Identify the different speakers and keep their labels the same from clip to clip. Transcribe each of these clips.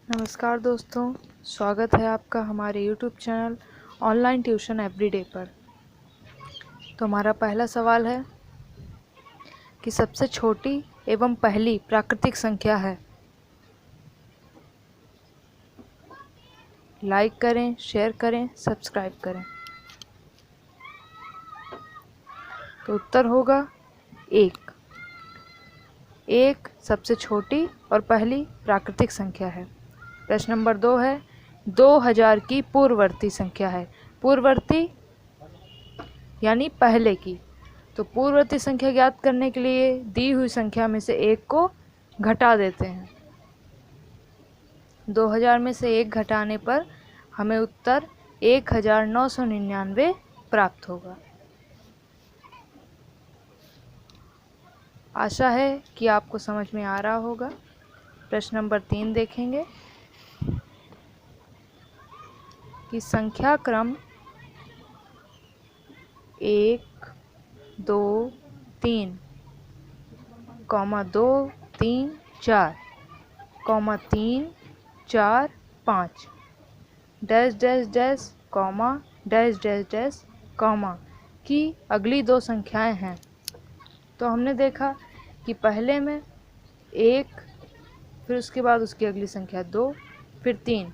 Speaker 1: नमस्कार दोस्तों, स्वागत है आपका हमारे YouTube channel online tuition everyday पर। तो हमारा पहला सवाल है कि सबसे छोटी एवं पहली प्राकृतिक संख्या है। लाइक करें, शेयर करें, सब्सक्राइब करें। तो उत्तर होगा 1। 1 सबसे छोटी और पहली प्राकृतिक संख्या है। प्रश्न नंबर 2 है 2000 की पूर्ववर्ती संख्या है। पूर्ववर्ती यानी पहले की। तो पूर्ववर्ती संख्या ज्ञात करने के लिए दी हुई संख्या में से 1 को घटा देते हैं। 2000 में से 1 घटाने पर हमें उत्तर 1999 प्राप्त होगा। आशा है कि आपको समझ में आ रहा होगा। प्रश्न नंबर 3 देखेंगे कि संख्या क्रम 1 2 3 2 3 4 3 4 5 dash dash dash dash dash dash की अगली दो संख्याएं हैं। तो हमने देखा कि पहले में 1, फिर उसके बाद उसकी अगली संख्या 2, फिर 3।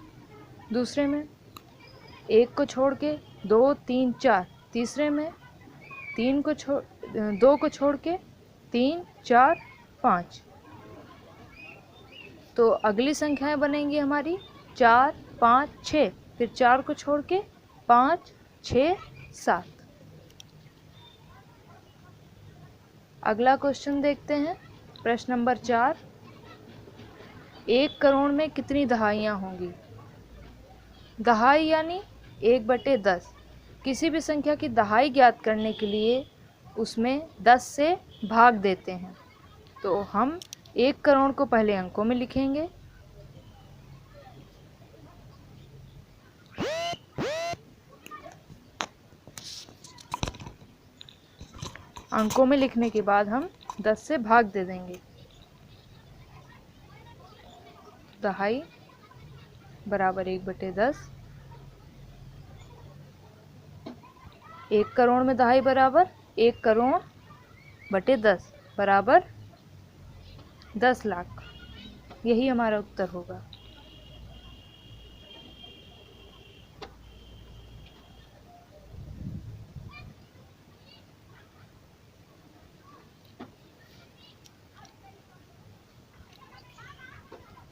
Speaker 1: दूसरे में 1 को छोड़ के 2 3 4। तीसरे में 2 को छोड़ के 3 4 5। तो अगली संख्याएं बनेंगी हमारी 4 5 6। फिर 4 को छोड़ के 5 6 7। अगला क्वेश्चन देखते हैं। प्रश्न नंबर 4। 1 करोड़ में कितनी दहाइयाँ होंगी? दहाई यानी 1/10। किसी भी संख्या की दहाई ज्ञात करने के लिए उसमें 10 से भाग देते हैं। तो हम 1 करोड़ को पहले अंकों में लिखेंगे। अंकों में लिखने के बाद हम 10 से भाग दे देंगे। दहाई बराबर 1/10। 1 करोड़ में दहाई बराबर 1 करोड़ बटे 10 बराबर 10 लाख। यही हमारा उत्तर होगा।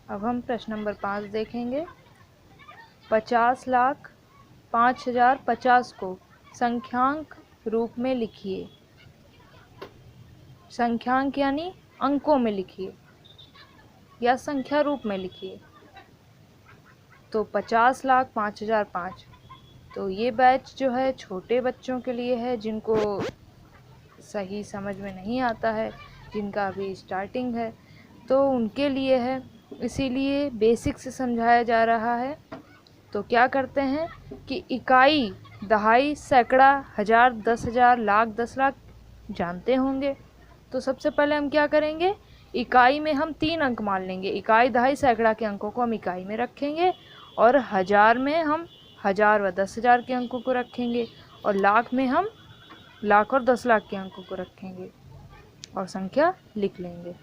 Speaker 1: अब हम प्रश्न नंबर 5 देखेंगे। 50,05,050 को संख्यांक रूप में लिखिए। संख्यांक यानी अंकों में लिखिए या संख्या रूप में लिखिए। तो 50,05,005। तो ये बैच जो है छोटे बच्चों के लिए है, जिनको सही समझ में नहीं आता है, जिनका अभी स्टार्टिंग है, तो उनके लिए है। इसीलिए बेसिक से समझाया जा रहा है। तो क्या करते हैं कि इकाई, दहाई, सैकड़ा, हजार, 10,000, लाख, 10 लाख जानते होंगे। तो सबसे पहले हम क्या करेंगे, इकाई में हम 3 अंक मान लेंगे। इकाई, दहाई, सैकड़ा के अंकों को हम इकाई में रखेंगे और हजार में हम 1000 व 10,000 के अंकों को रखेंगे और लाख में हम लाख और 10 लाख के अंकों को रखेंगे और संख्या लिख लेंगे।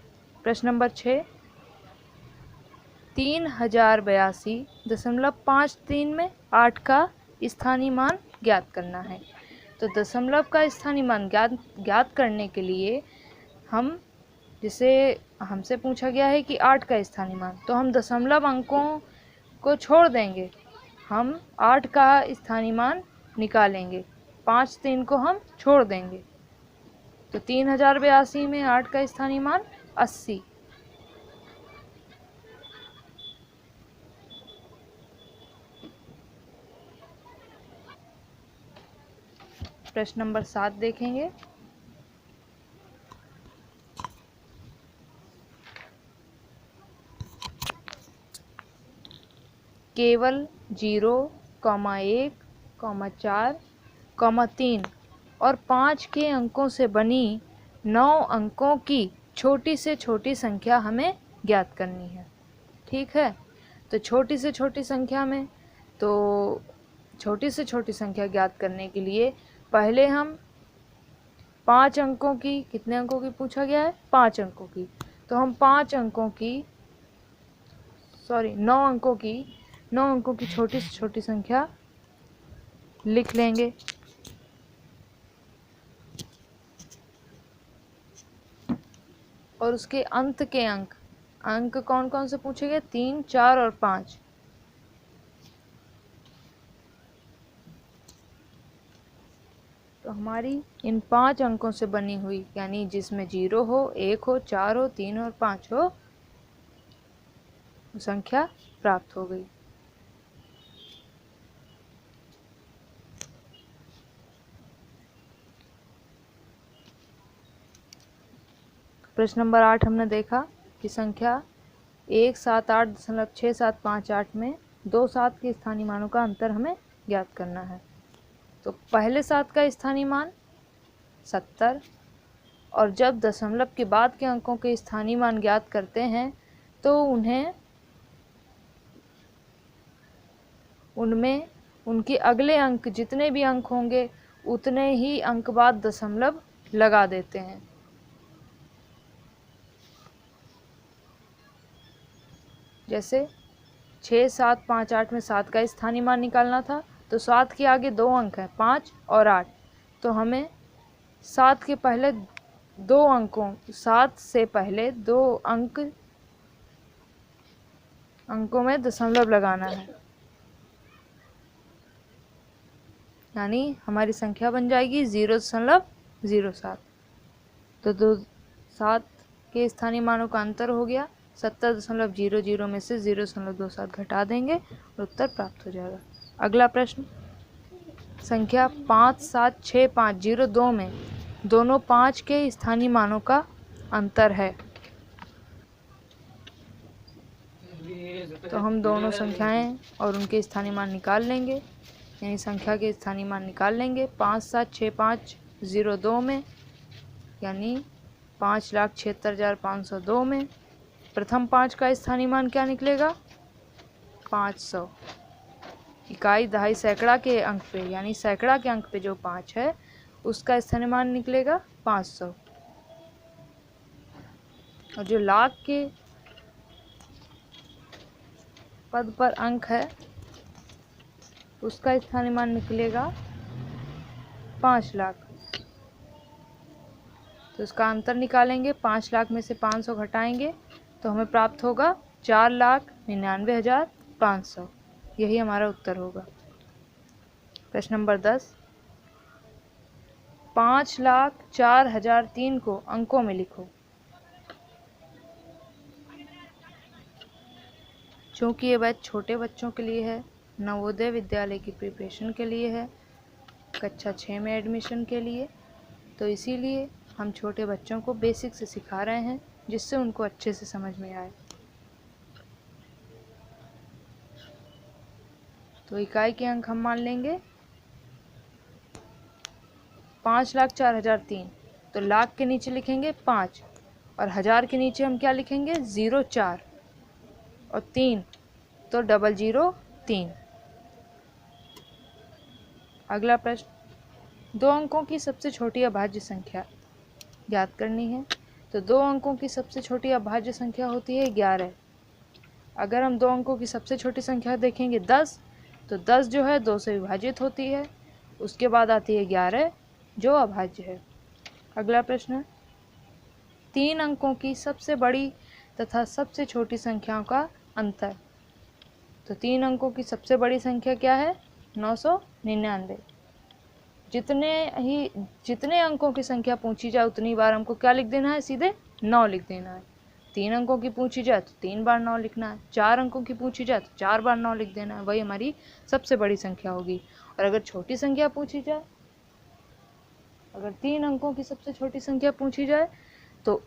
Speaker 1: प्रश्न नंबर 6। 3082.53 में 8 का स्थानीय मान ज्ञात करना है। तो दशमलव का स्थानीय मान ज्ञात करने के लिए हम, जिसे हमसे पूछा गया है कि 8 का स्थानीय मान, तो हम दशमलव अंकों को छोड़ देंगे। हम 8 का स्थानीय मान निकालेंगे, 5 3 को हम छोड़ देंगे। तो 3082 में 8 का स्थानीय मान 80। प्रश्न नंबर 7 देखेंगे। केवल 0, 1, 4, 3 और 5 के अंकों से बनी 9 अंकों की छोटी से छोटी संख्या हमें ज्ञात करनी है। ठीक है, तो छोटी से छोटी संख्या में, तो छोटी से छोटी संख्या ज्ञात करने के लिए पहले हम 5 अंकों की, कितने अंकों की पूछा गया है? 5 अंकों की। तो हम 5 अंकों की, 9 अंकों की, 9 अंकों की छोटी से छोटी संख्या लिख लेंगे। और उसके अंत के अंक कौन कौन से पूछे गए? 3, 4 और 5। तो हमारी इन 5 अंकों से बनी हुई, यानी जिसमें 0 हो, 1 हो, 4 हो, 3 और 5 हो, संख्या प्राप्त हो गई। प्रश्न नंबर 8 हमने देखा कि संख्या 178.6758 में 2 7 के स्थानीय मानों का अंतर हमें ज्ञात करना है। तो पहले 7 का स्थानीय मान 70, और जब दशमलव के बाद के अंकों के स्थानीय मान ज्ञात करते हैं तो उनमें उनके अगले अंक, जितने भी अंक होंगे उतने ही अंक बाद दशमलव लगा देते हैं। जैसे 6, 7, 5, 8 में 7 का स्थानीय मान निकालना था, तो 7 के आगे 2 अंक हैं, 5 और 8। तो हमें 7 के पहले 2 अंकों, 7 से पहले 2 अंकों में दशमलव लगाना है, यानी हमारी संख्या बन जाएगी 0.07। तो 7 के स्थानीय मानों का अंतर हो गया 70.00 में से 0.27 घटा देंगे और उत्तर प्राप्त हो जाएगा। अगला प्रश्न, संख्या 57650 में दोनों 5 के स्थानीय मानों का अंतर है। तो हम दोनों संख्याएं और उनके स्थानीय मान निकाल लेंगे, यानी संख्या के स्थानीय मान निकाल लेंगे। 5765002 में, यानी 5,76,502 में प्रथम 5 का स्थानीय मान क्या निकलेगा? 500। इकाई, दहाई, सैकड़ा के अंक पे, यानी सैकड़ा के अंक पे जो 5 है उसका स्थानीय मान निकलेगा 500। और जो लाख के पद पर अंक है उसका स्थानीय मान निकलेगा 5 लाख। तो इसका अंतर निकालेंगे, 5 लाख में से 500 घटाएंगे तो हमें प्राप्त होगा 4,99,500। यही हमारा उत्तर होगा। प्रश्न नंबर 10, 5,04,003 को अंकों में लिखो। चूँकि ये बैच छोटे बच्चों के लिए है, नवोदय विद्यालय की प्रिपरेशन के लिए है, कक्षा 6 में एडमिशन के लिए, तो इसीलिए हम छोटे बच्चों को बेसिक से सिखा रहे हैं जिससे उनको अच्छे से समझ में आए। तो इकाई के अंक हम मान लेंगे 5,04,003। तो लाख के नीचे लिखेंगे 5 और 1000 के नीचे हम क्या लिखेंगे? 04 और 3 तो 003। अगला प्रश्न, 2 अंकों की सबसे छोटी अभाज्य संख्या ज्ञात करनी है। तो 2 अंकों की सबसे छोटी अभाज्य संख्या होती है 11। अगर हम 2 अंकों की सबसे छोटी संख्या देखेंगे 10, तो 10 जो है 2 से विभाजित होती है, उसके बाद आती है 11 जो अभाज्य है। अगला प्रश्न, 3 अंकों की सबसे बड़ी तथा सबसे छोटी संख्याओं का अंतर। तो 3 अंकों की सबसे बड़ी संख्या क्या है? 999। जितने अंकों की संख्या पूछी जाए उतनी बार हमको क्या लिख देना है? सीधे 9 लिख देना है। 3 अंकों की पूछी जाए तो 3 बार 9 लिखना है, 4 अंकों की पूछी जाए तो 4 बार 9 लिख देना है, वही हमारी सबसे बड़ी संख्या होगी। और अगर छोटी संख्या पूछी जाए, अगर 3 अंकों की सबसे छोटी संख्या पूछी जाए तो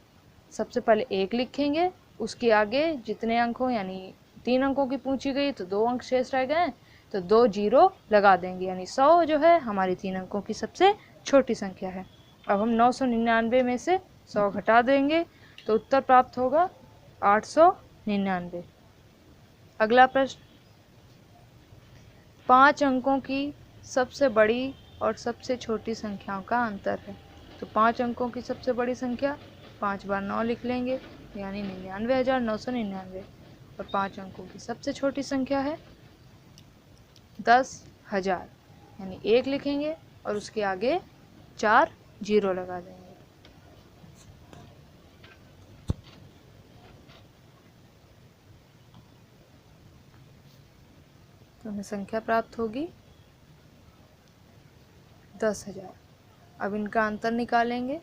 Speaker 1: सबसे पहले 1 लिखेंगे, उसके आगे जितने अंक हो, यानी 3 अंकों की पूछी गई तो 2 अंक शेष रह गए तो 2 0 लगा देंगे, यानी 100 जो है हमारी 3 अंकों की सबसे छोटी संख्या है। अब हम 999 में से 100 घटा देंगे तो उत्तर प्राप्त होगा 899। अगला प्रश्न, 5 अंकों की सबसे बड़ी और सबसे छोटी संख्याओं का अंतर है। तो 5 अंकों की सबसे बड़ी संख्या 5 बार 9 लिख लेंगे, यानी 99,999। और 5 अंकों की सबसे छोटी संख्या है 10,000, यानी 1 लिखेंगे और उसके आगे 4 जीरो लगा देंगे। तो हमें संख्या प्राप्त होगी 10,000। अब इनका अंतर निकालेंगे।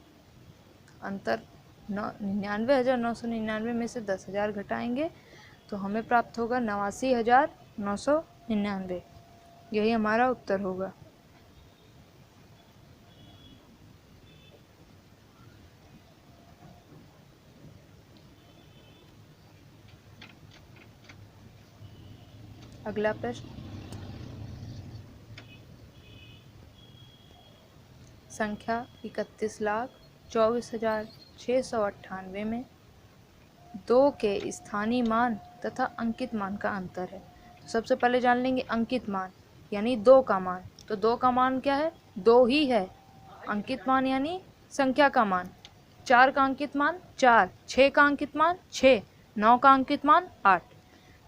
Speaker 1: अंतर 99,999 में से 10,000 घटाएंगे तो हमें प्राप्त होगा 89,999। यही हमारा उत्तर होगा। अगला प्रश्न, संख्या 31,24,698 में 2 के स्थानीय मान तथा अंकित मान का अंतर है। तो सबसे पहले जान लेंगे अंकित मान, यानी 2 का मान। तो 2 का मान क्या है? 2 ही है। अंकित मान यानी संख्या का मान। 4 का अंकित मान 4, 6 का अंकित मान 6, 9 का अंकित मान 8।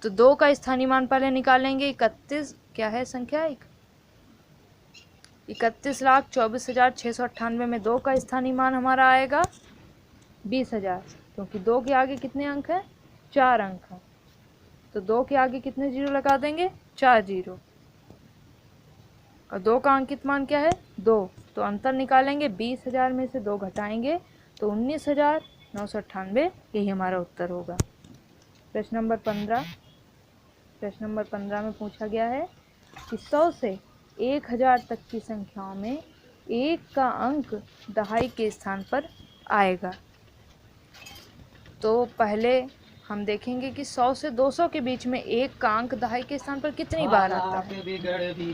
Speaker 1: तो 2 का स्थानीय मान पहले निकालेंगे। 31 क्या है संख्या? 31,24,698 में 2 का स्थानीय मान हमारा आएगा 20,000, क्योंकि 2 के आगे कितने अंक हैं? 4 अंक हैं। तो 2 के आगे कितने जीरो लगा देंगे? 4 जीरो। और 2 का अंकित मान क्या है? 2। तो अंतर निकालेंगे, 20,000 में से 2 घटाएंगे तो 19,998। यही हमारा उत्तर होगा। प्रश्न नंबर 15। प्रश्न नंबर 15 में पूछा गया है कि 100 से 1000 तक की संख्याओं में 1 का अंक दहाई के स्थान पर आएगा। तो पहले हम देखेंगे कि 100 से 200 के बीच में 1 का अंक दहाई के स्थान पर कितनी बार आता है।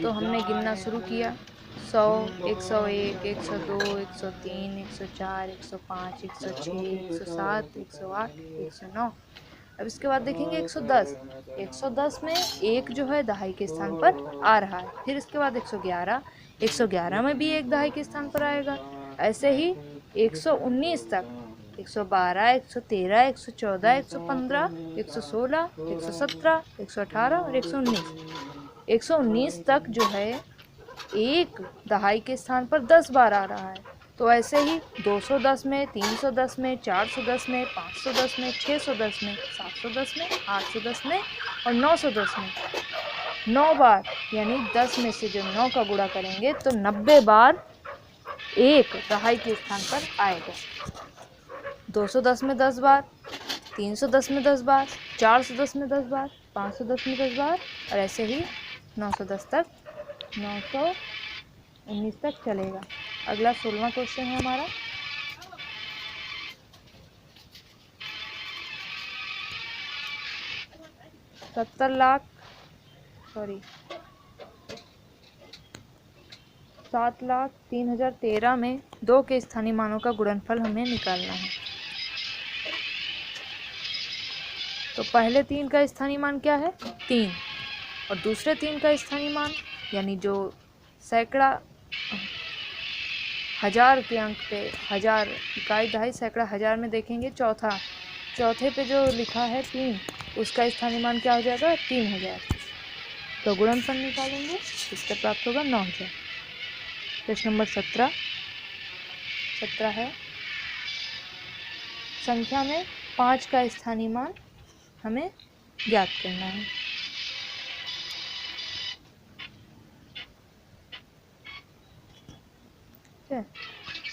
Speaker 1: तो हमने गिनना शुरू किया। 100, 101, 102, 103, 104, 105, 106, 107, 108, 109। अब इसके बाद देखेंगे 110। 110 में 1 जो है दहाई के स्थान पर आ रहा है। फिर इसके बाद 111, 111 में भी 1 दहाई के स्थान पर आएगा। ऐसे ही 119 तक, 112, 113, 114, 115, 116, 117, 118 और 119। 119 तक जो है 1 दहाई के स्थान पर 10 बार आ रहा है। तो ऐसे ही 210 में, 310 में, 410 में, 510 में, 610 में, 710 में, 810 में और 910 में 9 बार, यानी 10 में से जब 9 का गुणा करेंगे तो 90 बार 1 दहाई के स्थान पर आएगा। 210 में 10 बार, 310 में 10 बार, 410 में 10 बार, 510 में 10 बार और ऐसे ही 910 तक, 919 तक चलेगा। अगला 16वां क्वेश्चन है हमारा। सत्तर लाख 7,03,013 में 2 के स्थानीय मानों का गुणनफल हमें निकालना है। तो पहले 3 का स्थानीय मान क्या है? 3। और दूसरे 3 का स्थानीय मान, यानी जो सैकड़ा 1000 के अंक पे 1000 इकाई दहाई सैकड़ा 1000 में देखेंगे चौथे पे जो लिखा है 3, उसका स्थानीय मान क्या हो जाएगा? 3000। तो गुणनफल निकालेंगे, इसका प्राप्त होगा 9000। प्रश्न नंबर 17 है, संख्या में 5 का स्थानीय मान हमें ज्ञात करना है।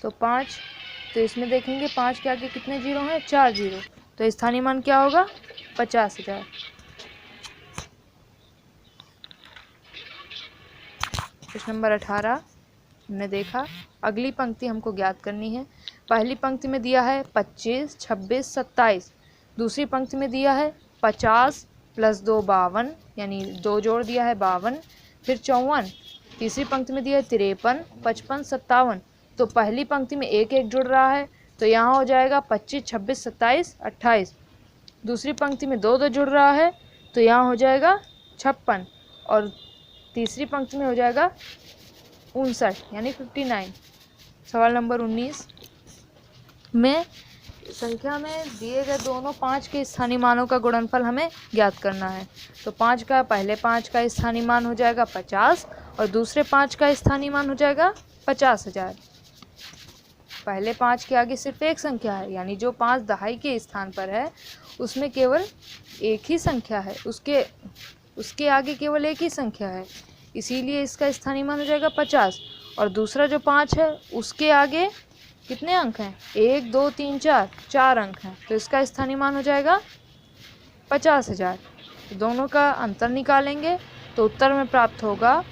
Speaker 1: तो 5, तो इसमें देखेंगे 5 के आगे कितने जीरो हैं? 4 जीरो। तो स्थानीय मान क्या होगा? 50,000। प्रश्न नंबर 18 हमने देखा। अगली पंक्ति हमको ज्ञात करनी है। पहली पंक्ति में दिया है 25, 26, 27। दूसरी पंक्ति में दिया है 50 + 2 52, यानी 2 जोड़ दिया है 52। फिर 54। तीसरी पंक्ति में दिया है 53, 55, 57। तो पहली पंक्ति में 1 1 जुड़ रहा है, तो यहाँ हो जाएगा 25, 26, 27, 28। दूसरी पंक्ति में 2 2 जुड़ रहा है, तो यहाँ हो जाएगा 56 और तीसरी पंक्ति में हो जाएगा 59 यानी 59। सवाल नंबर 19 में संख्या में दिए गए दोनों 5 के स्थानीय मानों का गुणनफल हमें ज्ञात करना है। तो 5 का पहले 5 का स्थानीय मान हो जाएगा 50 और दूसरे 5 का स्थानीय मान हो जाएगा 50,000। पहले 5 के आगे सिर्फ एक संख्या है, यानी जो 5 दहाई के स्थान पर है उसमें केवल एक ही संख्या है, उसके आगे केवल एक ही संख्या है, इसीलिए इसका स्थानीय मान हो जाएगा 50। और दूसरा जो 5 है उसके आगे कितने अंक हैं? 1 2 3 4, 4 अंक हैं, तो इसका स्थानीय मान हो जाएगा 50,000। तो दोनों का अंतर निकालेंगे तो उत्तर में प्राप्त होगा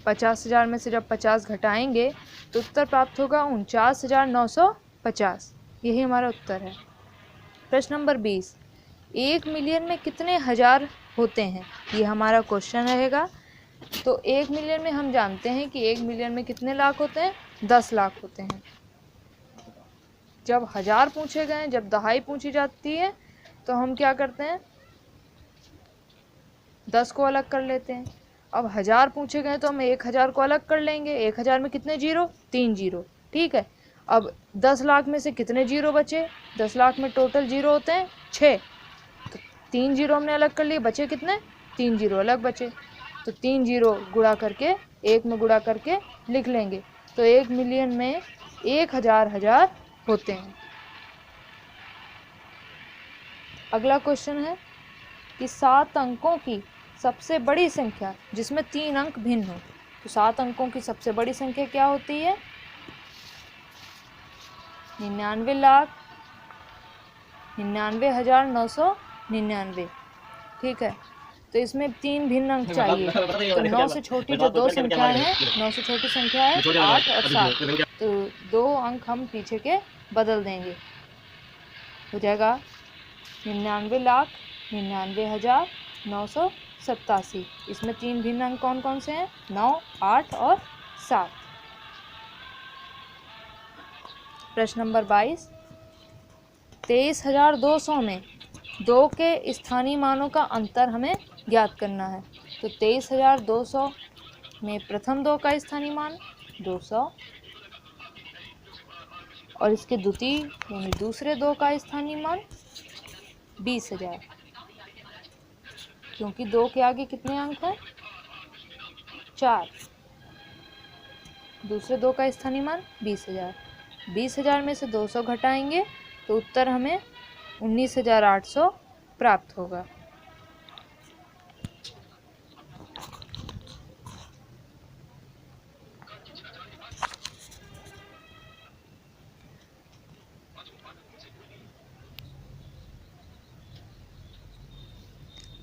Speaker 1: 50,000 में से जब 50 घटाएंगे तो उत्तर प्राप्त होगा 49,950। यही हमारा उत्तर है। प्रश्न नंबर 20, 1 मिलियन में कितने हजार होते हैं? ये हमारा क्वेश्चन रहेगा। तो 1 मिलियन में हम जानते हैं कि 1 मिलियन में कितने लाख होते हैं? 10 लाख होते हैं। जब हजार पूछे गए, जब दहाई पूछी जाती है तो हम क्या करते हैं? 10 को अलग कर लेते हैं। अब हजार पूछे गए तो हम 1000 को अलग कर लेंगे। 1000 में कितने जीरो? 3 जीरो। ठीक है। अब 10 लाख में से कितने जीरो बचे? 10 लाख में टोटल जीरो होते हैं 6, तो 3 जीरो हमने अलग कर लिए, बचे कितने? 3 जीरो अलग बचे। तो 3 जीरो गुणा करके 1 में गुणा करके लिख लेंगे। तो 1 मिलियन में 1000 हजार होते हैं। अगला क्वेश्चन है कि 7 अंकों की सबसे बड़ी संख्या जिसमें 3 अंक भिन्न हो। तो 7 अंकों की सबसे बड़ी संख्या क्या होती है? 99,99,999। ठीक है। तो इसमें 3 भिन्न अंक चाहिए। तो 9 से छोटी जो 2 संख्याएं हैं, 9 से छोटी संख्या है 8 और 7, तो 2 अंक हम पीछे के बदल देंगे। हो जाएगा 99,99,987। इसमें 3 भिन्न अंक कौन कौन से हैं? 9, 8 और 7। प्रश्न नंबर 22, 23,200 में 2 के स्थानीय मानों का अंतर हमें ज्ञात करना है। तो 23,200 में प्रथम 2 का स्थानीय मान 200 और इसके द्वितीय यानी दूसरे 2 का स्थानीय मान 20,000, क्योंकि 2 के आगे कितने अंक हैं? 4। दूसरे 2 का स्थानीय मान 20,000। 20,000 में से 200 घटाएंगे तो उत्तर हमें 19,800 प्राप्त होगा।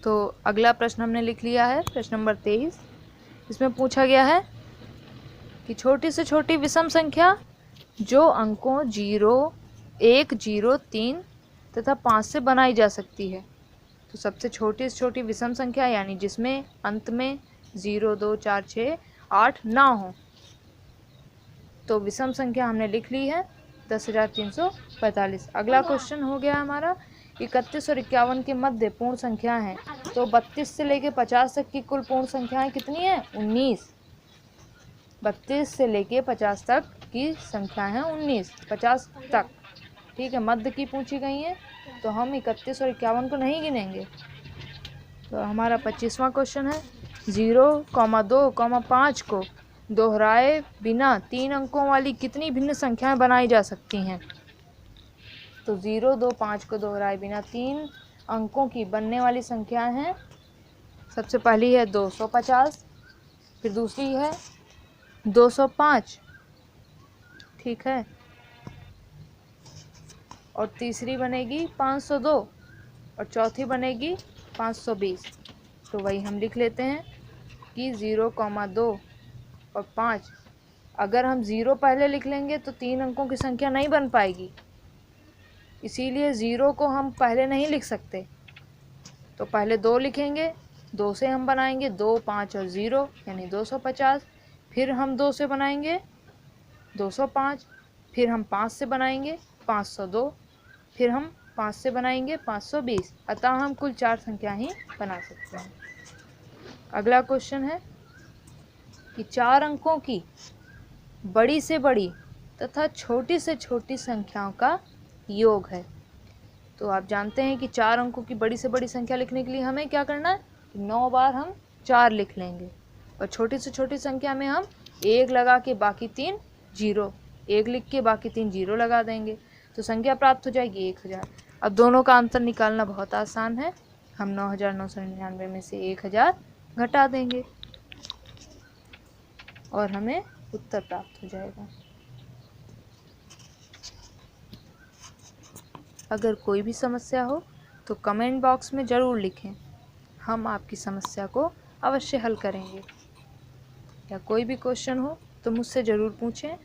Speaker 1: तो अगला प्रश्न हमने लिख लिया है, प्रश्न नंबर 23। इसमें पूछा गया है कि छोटी से छोटी विषम संख्या जो अंकों 0, 1, 0, 3 तथा 5 से बनाई जा सकती है। तो सबसे छोटी से छोटी विषम संख्या यानी जिसमें अंत में 0, 2, 4, 6, 8 ना हो। तो विषम संख्या हमने लिख ली है 10,345। अगला क्वेश्चन हो गया हमारा 31 और 51 के मध्य पूर्ण संख्या है। तो 32 से लेके 50 तक की कुल पूर्ण संख्याएं कितनी है? 19। 32 से लेके 50 तक की संख्या है 19, 50 तक। ठीक है, मध्य की पूछी गई है तो हम 31 और 51 को नहीं गिनेंगे। तो हमारा 25वां क्वेश्चन है 0,2,5 को दोहराए बिना 3 अंकों वाली कितनी भिन्न संख्याएं बनाई जा सकती हैं? तो 0, 2, 5 को दोहराए बिना 3 अंकों की बनने वाली संख्याएं हैं। सबसे पहली है 250, फिर दूसरी है 205, ठीक है, और तीसरी बनेगी 502 और चौथी बनेगी 520। तो वही हम लिख लेते हैं कि 0,2 और 5। अगर हम 0 पहले लिख लेंगे तो 3 अंकों की संख्या नहीं बन पाएगी, इसीलिए 0 को हम पहले नहीं लिख सकते। तो पहले 2 लिखेंगे, 2 से हम बनाएंगे 2, 5 और 0 यानी 250। फिर हम 2 से बनाएंगे 205, फिर हम 5 से बनाएंगे 502, फिर हम 5 से बनाएंगे 520, अतः हम कुल 4 संख्या ही बना सकते हैं। अगला क्वेश्चन है कि 4 अंकों की बड़ी से बड़ी तथा छोटी से छोटी संख्याओं का योग है। तो आप जानते हैं कि 4 अंकों की बड़ी से बड़ी संख्या लिखने के लिए हमें क्या करना है, 9 बार हम 4 लिख लेंगे, और छोटी से छोटी संख्या में हम 1 लगा के बाकी 3 जीरो, 1 लिख के बाकी 3 जीरो लगा देंगे, तो संख्या प्राप्त हो जाएगी 1000। अब दोनों का अंतर निकालना बहुत आसान है, हम 9999 में से 1000 घटा देंगे और हमें उत्तर प्राप्त हो जाएगा। अगर कोई भी समस्या हो तो कमेंट बॉक्स में ज़रूर लिखें, हम आपकी समस्या को अवश्य हल करेंगे। या कोई भी क्वेश्चन हो तो मुझसे ज़रूर पूछें,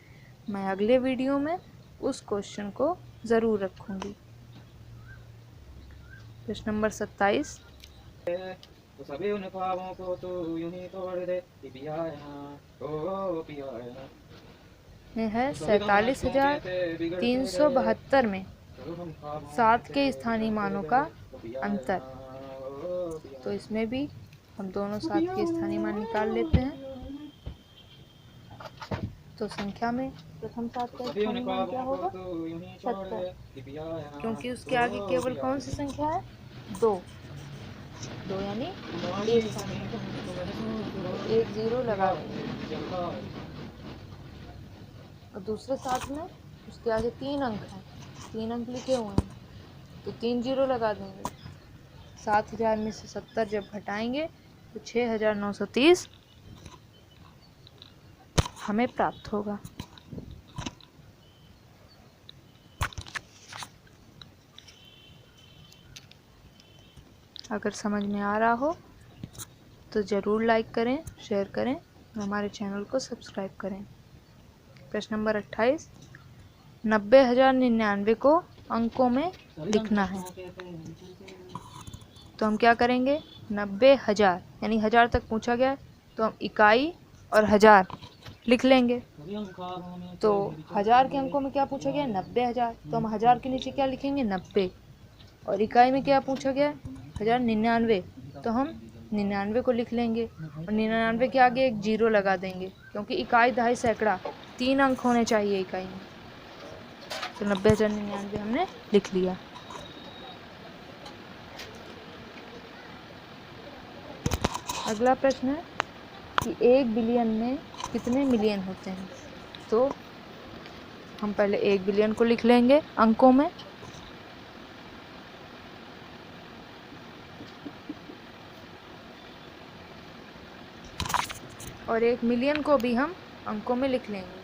Speaker 1: मैं अगले वीडियो में उस क्वेश्चन को ज़रूर रखूँगी। प्रश्न नंबर 27,
Speaker 2: तो सभी उन ख्वाबों को तो यूं ही तोड़ दे कि पिया है ना, ओ पिया है ना।
Speaker 1: में है 47,372 में 7 के स्थानीय मानों का अंतर। तो इसमें भी हम दोनों 7 के स्थानीय मान निकाल लेते हैं। तो संख्या में प्रथम 7 का स्थानीय मान क्या होगा, 70, क्योंकि उसके आगे केवल कौन सी संख्या है, 2 यानी एक संख्या, 1 0 लगा देंगे। और दूसरे 7 में उसके आगे 3 अंक हैं, 3 अंक लिखे हुए हैं, तो 3 0 लगा देंगे। 7000 में से 70 जब घटाएंगे तो 6930 हमें प्राप्त होगा। अगर समझ में आ रहा हो तो ज़रूर लाइक करें, शेयर करें और हमारे चैनल को सब्सक्राइब करें। प्रश्न नंबर 28, 90,099 को अंकों में लिखना है। तो हम क्या करेंगे, 90,000 यानी 1000 तक पूछा गया है, तो हम इकाई और 1000 लिख लेंगे। तो 1000 के अंकों में क्या पूछा गया है, 90,000, तो हम 1000 के नीचे क्या लिखेंगे, 90, और इकाई में क्या पूछा गया है, 1099, तो हम 99 को लिख लेंगे, और 99 के आगे एक 0 लगा देंगे, क्योंकि इकाई दहाई सैकड़ा 3 अंक होने चाहिए इकाई में। तो 90,099 हमने लिख लिया। अगला प्रश्न है कि 1 बिलियन में कितने मिलियन होते हैं। तो हम पहले 1 बिलियन को लिख लेंगे अंकों में, और 1 मिलियन को भी हम अंकों में लिख लेंगे।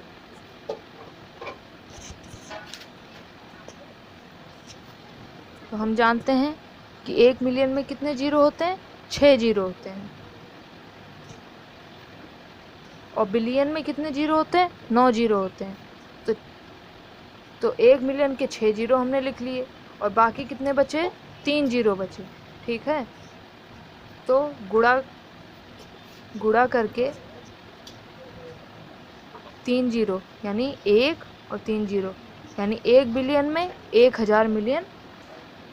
Speaker 1: तो हम जानते हैं कि 1 मिलियन में कितने जीरो होते हैं, 6 जीरो होते हैं, और बिलियन में कितने जीरो होते हैं, 9 जीरो होते हैं। तो 1 मिलियन के 6 जीरो हमने लिख लिए, और बाकी कितने बचे, 3 जीरो बचे। ठीक है, तो गुणा करके 3 जीरो यानी 1 और 3 जीरो यानी 1 बिलियन में 1000 मिलियन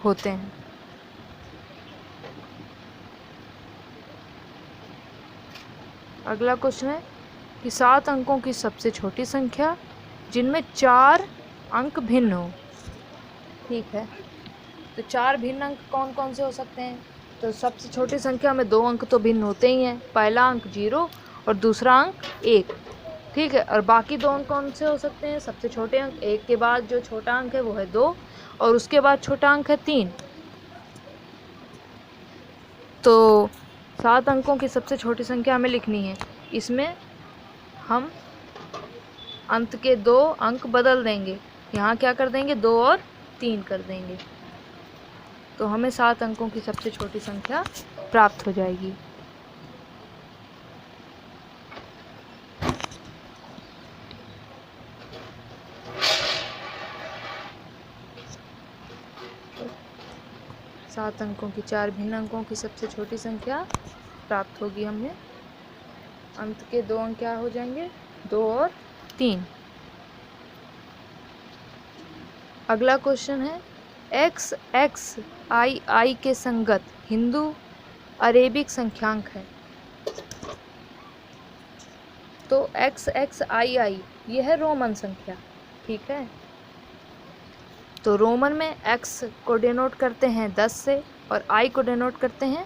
Speaker 1: होते हैं। अगला क्वेश्चन है कि 7 अंकों की सबसे छोटी संख्या जिनमें 4 अंक भिन्न हो। ठीक है, तो 4 भिन्न अंक कौन कौन से हो सकते हैं। तो सबसे छोटी संख्या में 2 अंक तो भिन्न होते ही हैं, पहला अंक 0 और दूसरा अंक 1। ठीक है, और बाकी 2 अंक कौन से हो सकते हैं, सबसे छोटे अंक 1 के बाद जो छोटा अंक है वो है 2, और उसके बाद छोटा अंक है 3। तो 7 अंकों की सबसे छोटी संख्या हमें लिखनी है। इसमें हम अंत के 2 अंक बदल देंगे, यहाँ क्या कर देंगे, 2 और 3 कर देंगे, तो हमें 7 अंकों की सबसे छोटी संख्या प्राप्त हो जाएगी। सात अंकों की 4 भिन्न अंकों की सबसे छोटी संख्या प्राप्त होगी हमें। अंत के 2 अंक क्या हो जाएंगे, 2 और 3। अगला क्वेश्चन है एक्स एक्स आई आई के संगत हिंदू अरेबिक संख्यांक है। तो एक्स एक्स आई आई ये है रोमन संख्या, ठीक है। तो रोमन में एक्स को डिनोट करते हैं 10 से और आई को डिनोट करते हैं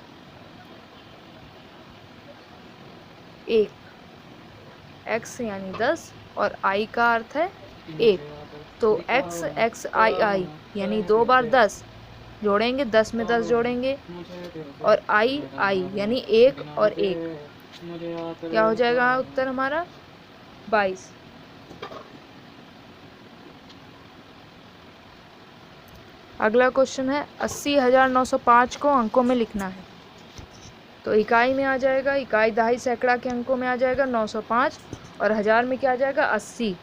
Speaker 1: 1। एक्स यानी 10 और आई का अर्थ है 1। तो एक्स एक्स आई आई यानी 2 बार 10 जोड़ेंगे, 10 में 10 जोड़ेंगे और आई आई यानी 1 और 1, क्या हो जाएगा उत्तर हमारा 22। अगला क्वेश्चन है 80,905 को अंकों में लिखना है। तो इकाई में आ जाएगा, इकाई दहाई सैकड़ा के अंकों में आ जाएगा 905 और हज़ार में क्या आ जाएगा 80।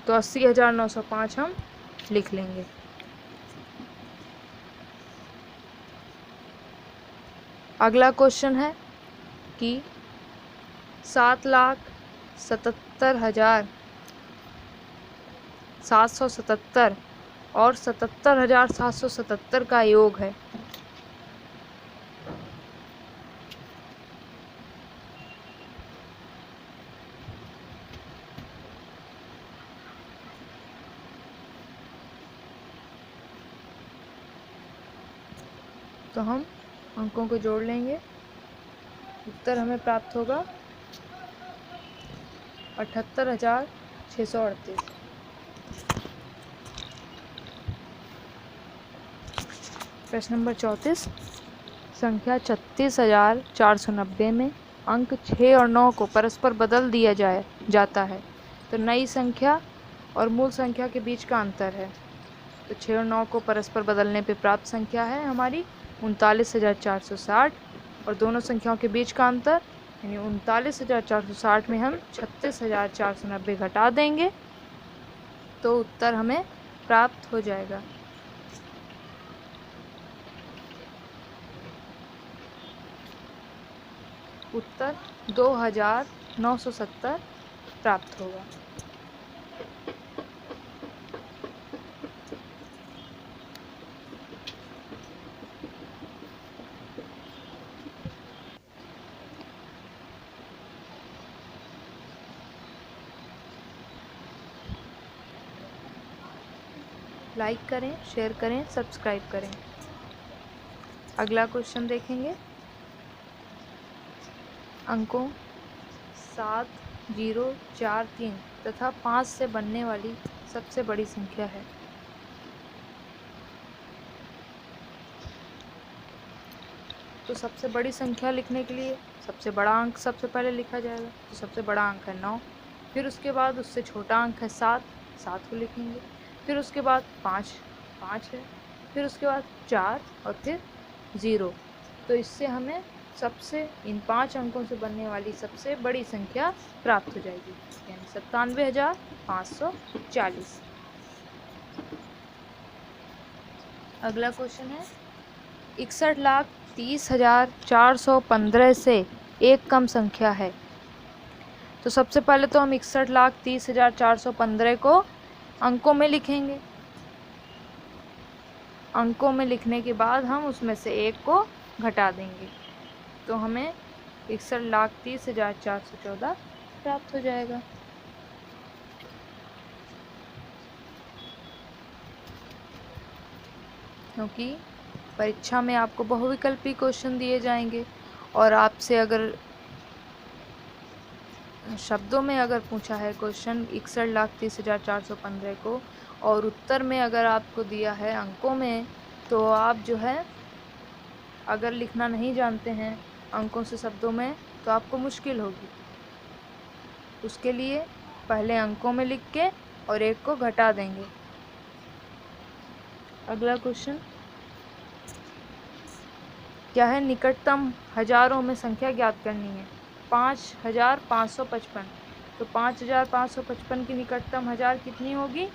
Speaker 1: तो 80,905 हम लिख लेंगे। अगला क्वेश्चन है कि 7,77,777 और 77,777 का योग है। तो हम अंकों को जोड़ लेंगे, उत्तर हमें प्राप्त होगा 78,638। प्रश्न नंबर 34, संख्या 36,490 में अंक 6 और 9 को परस्पर बदल दिया जाता है तो नई संख्या और मूल संख्या के बीच का अंतर है। तो 6 और 9 को परस्पर बदलने पे प्राप्त संख्या है हमारी 39,460 और दोनों संख्याओं के बीच का अंतर यानी 39,460 में हम 36,490 घटा देंगे तो उत्तर हमें प्राप्त हो जाएगा। उत्तर 2,970 प्राप्त होगा। लाइक करें, शेयर करें, सब्सक्राइब करें। अगला क्वेश्चन देखेंगे। अंकों 7, 0, 4, 3 तथा 5 से बनने वाली सबसे बड़ी संख्या है। तो सबसे बड़ी संख्या लिखने के लिए सबसे बड़ा अंक सबसे पहले लिखा जाएगा। तो सबसे बड़ा अंक है 9, फिर उसके बाद उससे छोटा अंक है 7, 7 को लिखेंगे। फिर उसके बाद 5, 5 है, फिर उसके बाद 4 और फिर 0। तो इससे हमें सबसे इन 5 अंकों से बनने वाली सबसे बड़ी संख्या प्राप्त हो जाएगी यानी 97,540। अगला क्वेश्चन है 61,30,415 से एक कम संख्या है। तो सबसे पहले तो हम 61,30,415 को अंकों में लिखेंगे। अंकों में लिखने के बाद हम उसमें से एक को घटा देंगे तो हमें 61,30,414 प्राप्त हो जाएगा। क्योंकि परीक्षा में आपको बहुविकल्पी क्वेश्चन दिए जाएंगे और आपसे अगर शब्दों में अगर पूछा है क्वेश्चन 61,30,415 को और उत्तर में अगर आपको दिया है अंकों में तो आप जो है अगर लिखना नहीं जानते हैं अंकों से शब्दों में तो आपको मुश्किल होगी। उसके लिए पहले अंकों में लिख के और एक को घटा देंगे। अगला क्वेश्चन क्या है, निकटतम हजारों में संख्या ज्ञात करनी है। 5,555। तो 5,555 की निकटतम हजार कितनी होगी?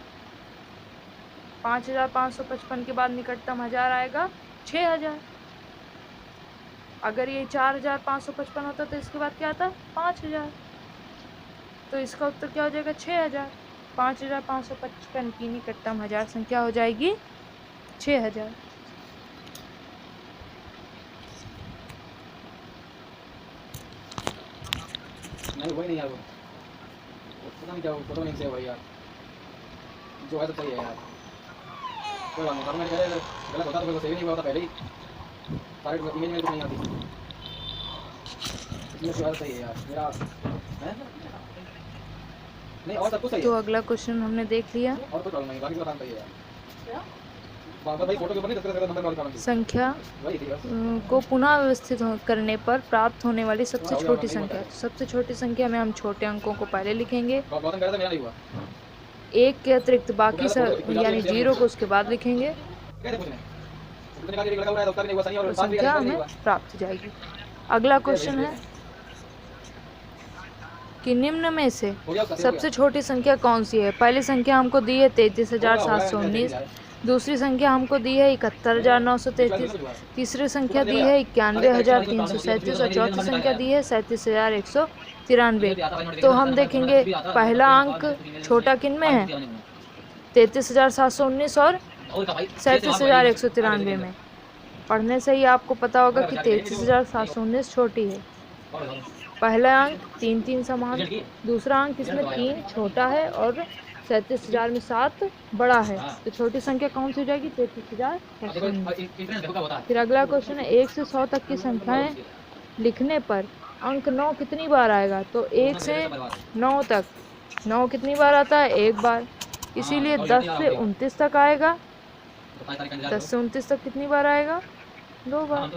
Speaker 1: 5,555 के बाद निकटतम हजार आएगा 6,000। अगर ये 4,555 होता तो इसके बाद क्या आता? 5,000। तो इसका उत्तर क्या हो जाएगा? 6,000। 5,555 की निकटतम हजार संख्या हो जाएगी 6000।
Speaker 2: नहीं वही नहीं यार, वो पता नहीं क्या फोटो नहीं सेव हुई यार, जो है तो सही है यार, कोई बात नहीं। मैंने कहा गलत होता तो मेरे को सेव ही नहीं हुआ होता पहले ही, सारे इमेज मेरे को नहीं आती, इसलिए जो है सही है यार मेरा है नहीं, और सब कुछ सही है।
Speaker 1: तो अगला क्वेश्चन हमने देख लिया।
Speaker 2: और कोई प्रॉब्लम नहीं, बाकी सब सही है यार। वहाँ पर भाई फोटो के ऊपर नहीं 10 नंबर वाली प्रॉब्लम
Speaker 1: संख्या
Speaker 2: वही थी बस।
Speaker 1: को पुनः व्यवस्थित करने पर प्राप्त होने वाली सबसे छोटी संख्या। सबसे छोटी संख्या में हम छोटे अंकों को पहले लिखेंगे,
Speaker 2: गौतम कह रहा था मेरा नहीं हुआ,
Speaker 1: 1 के अतिरिक्त बाकी सब यानी 0 को उसके बाद लिखेंगे,
Speaker 2: कैसे पूछने उतने का लगा हुआ है तो उसका भी नहीं हुआ सही, और
Speaker 1: तो
Speaker 2: साथ भी
Speaker 1: संख्या
Speaker 2: नहीं
Speaker 1: हमें
Speaker 2: हुआ।
Speaker 1: प्राप्त हो जाएगी। अगला क्वेश्चन है कि निम्न में से सबसे छोटी संख्या कौन सी है। पहली संख्या हमको दी है 33,719, दूसरी संख्या हमको दी है 71,933, तीसरी संख्या दी है 91,337 और चौथी संख्या दी है 37,193। तो हम देखेंगे पहला अंक छोटा किन में है, 33,719 और 37,193 में। पढ़ने से ही आपको पता होगा कि 33,719 छोटी है। पहला अंक 3 3 समान, दूसरा अंक इसमें 3 छोटा है और 37,000 में 7 बड़ा है, तो छोटी संख्या कौन सी हो जाएगी, 33,719। फिर अगला क्वेश्चन है 1 से 100 तक की संख्याएं लिखने पर अंक 9 कितनी बार आएगा। तो 1 से 9 तक 9 कितनी बार आता है, 1 बार, इसीलिए 10 से 29 तक आएगा। 10 से 29 तक कितनी बार आएगा, 2 बार।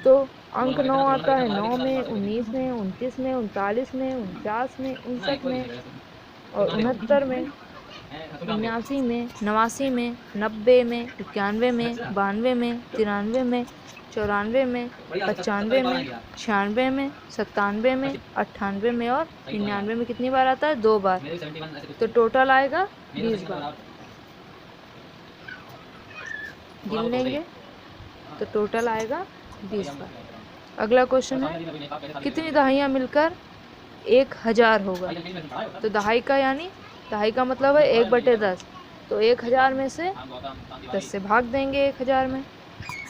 Speaker 1: तो अंक 9 आता है 9 में, 19 में, 29 में, 39 में, 49 में, 59 में और 69 में, 89 में, 89 में, 90 में, 91 में, 92 में, 93 में, 94 में, 95 में, 96 में, 97 में, 98 में और 99 में कितनी बार आता है, 2 बार। तो टोटल आएगा 20 बार। गिन लेंगे तो टोटल आएगा 20 बार। अगला क्वेश्चन है कितनी दहाइयाँ मिलकर 1000 होगा। तो दहाई का यानी दहाई का मतलब है 1/10, तो 1000 में से 10 से भाग देंगे 1000 में,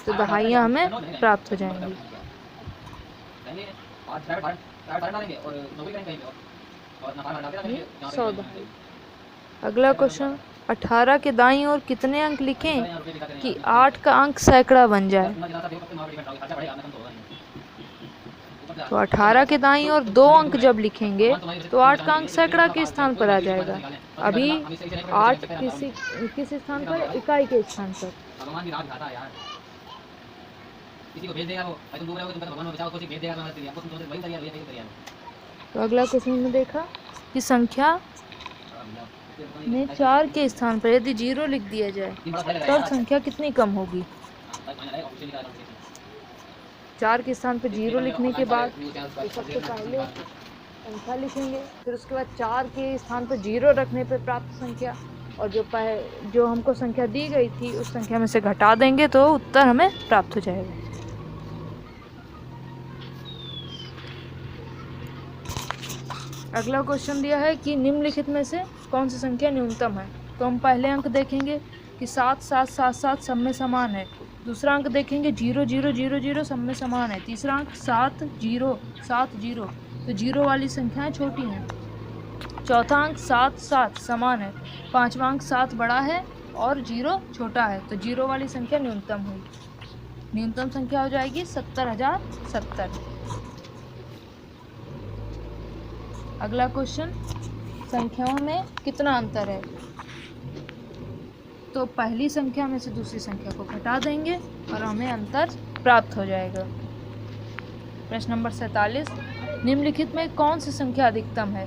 Speaker 1: तो दहाइयाँ हमें प्राप्त हो जाएंगी। 100 दहाई। अगला क्वेश्चन 18 के दाईं ओर कितने अंक लिखें कि 8 का अंक सैकड़ा बन जाए। तो 18 के दाईं ओर 2 अंक जब लिखेंगे तो 8 का अंक सैकड़ा के स्थान पर आ जाएगा। अभी 8 किस स्थान पर, इकाई के स्थान पर। तो अगला क्वेश्चन में देखा कि संख्या में 4 के स्थान पर यदि 0 लिख दिया जाए तब संख्या कितनी कम होगी। 4 के स्थान पर 0 लिखने के बाद तो सबसे पहले संख्या लिखेंगे, फिर उसके बाद 4 के स्थान पर 0 रखने पर प्राप्त संख्या और जो हमको संख्या दी गई थी उस संख्या में से घटा देंगे तो उत्तर हमें प्राप्त हो जाएगा। अगला क्वेश्चन दिया है कि निम्नलिखित में से कौन सी संख्या न्यूनतम है। तो हम पहले अंक देखेंगे कि 7 7 7 7 सब में समान है। दूसरा अंक देखेंगे 0 0 0 0 सब में समान है। तीसरा अंक 7 0 7 0, तो 0 वाली संख्याएं छोटी हैं। चौथा अंक 7 7 समान है। पांचवा अंक 7 बड़ा है और 0 छोटा है, तो 0 वाली संख्या न्यूनतम हुई। न्यूनतम संख्या हो जाएगी 70,070। अगला क्वेश्चन संख्याओं में कितना अंतर है। तो पहली संख्या में से दूसरी संख्या को घटा देंगे और हमें अंतर प्राप्त हो जाएगा। प्रश्न नंबर 47, निम्नलिखित में कौन सी संख्या अधिकतम है।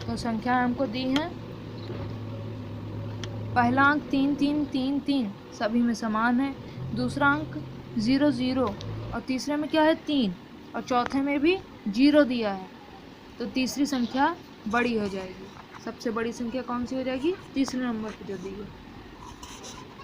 Speaker 1: तो संख्या हमको दी हैं। पहला अंक 3 3 3 3 सभी में समान है। दूसरा अंक 0 0 और तीसरे में क्या है 3 और चौथे में भी 0 दिया है, तो तीसरी संख्या बड़ी हो जाएगी। सबसे बड़ी संख्या कौन सी हो जाएगी, तीसरे नंबर पर जो दी है।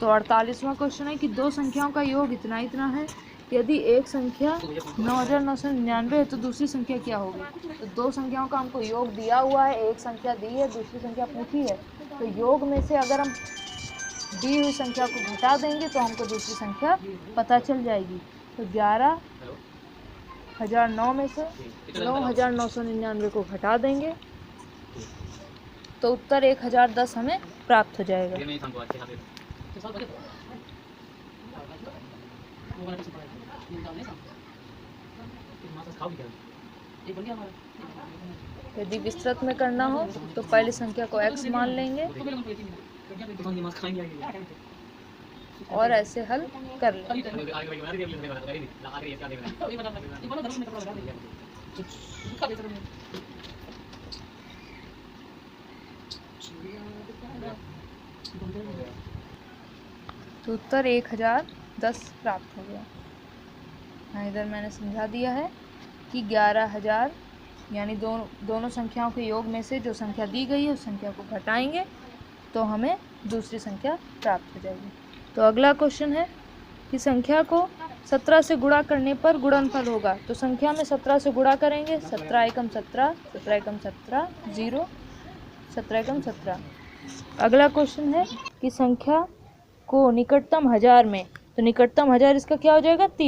Speaker 1: तो 48वां क्वेश्चन है कि दो संख्याओं का योग इतना इतना है। यदि एक संख्या 9,999 है तो दूसरी संख्या क्या होगी। तो दो संख्याओं का हमको योग दिया हुआ है, एक संख्या दी है, दूसरी संख्या पूछी है। तो योग में से अगर हम दी हुई संख्या को घटा देंगे तो हमको दूसरी संख्या पता चल जाएगी। तो 11,009 में से 9,999 को घटा देंगे तो उत्तर 1,010 हमें प्राप्त हो जाएगा। यदि विस्तृत में करना हो तो पहली संख्या को x मान लेंगे और ऐसे हल कर लेंगे। तो उत्तर 1,010 प्राप्त हो गया। इधर मैंने समझा दिया है कि 11,000 यानी दोनों संख्याओं के योग में से जो संख्या दी गई है उस संख्या को घटाएंगे तो हमें दूसरी संख्या प्राप्त हो जाएगी। तो अगला क्वेश्चन है कि संख्या को 17 से गुणा करने पर गुणनफल होगा। तो संख्या में 17 से गुणा करेंगे, 17 एकम 17, 17 एकम 17, 0, 17 एकम 17। अगला क्वेश्चन है कि संख्या को निकटतम 1000 में, तो निकटतम 1000 इसका क्या हो जाएगा 30।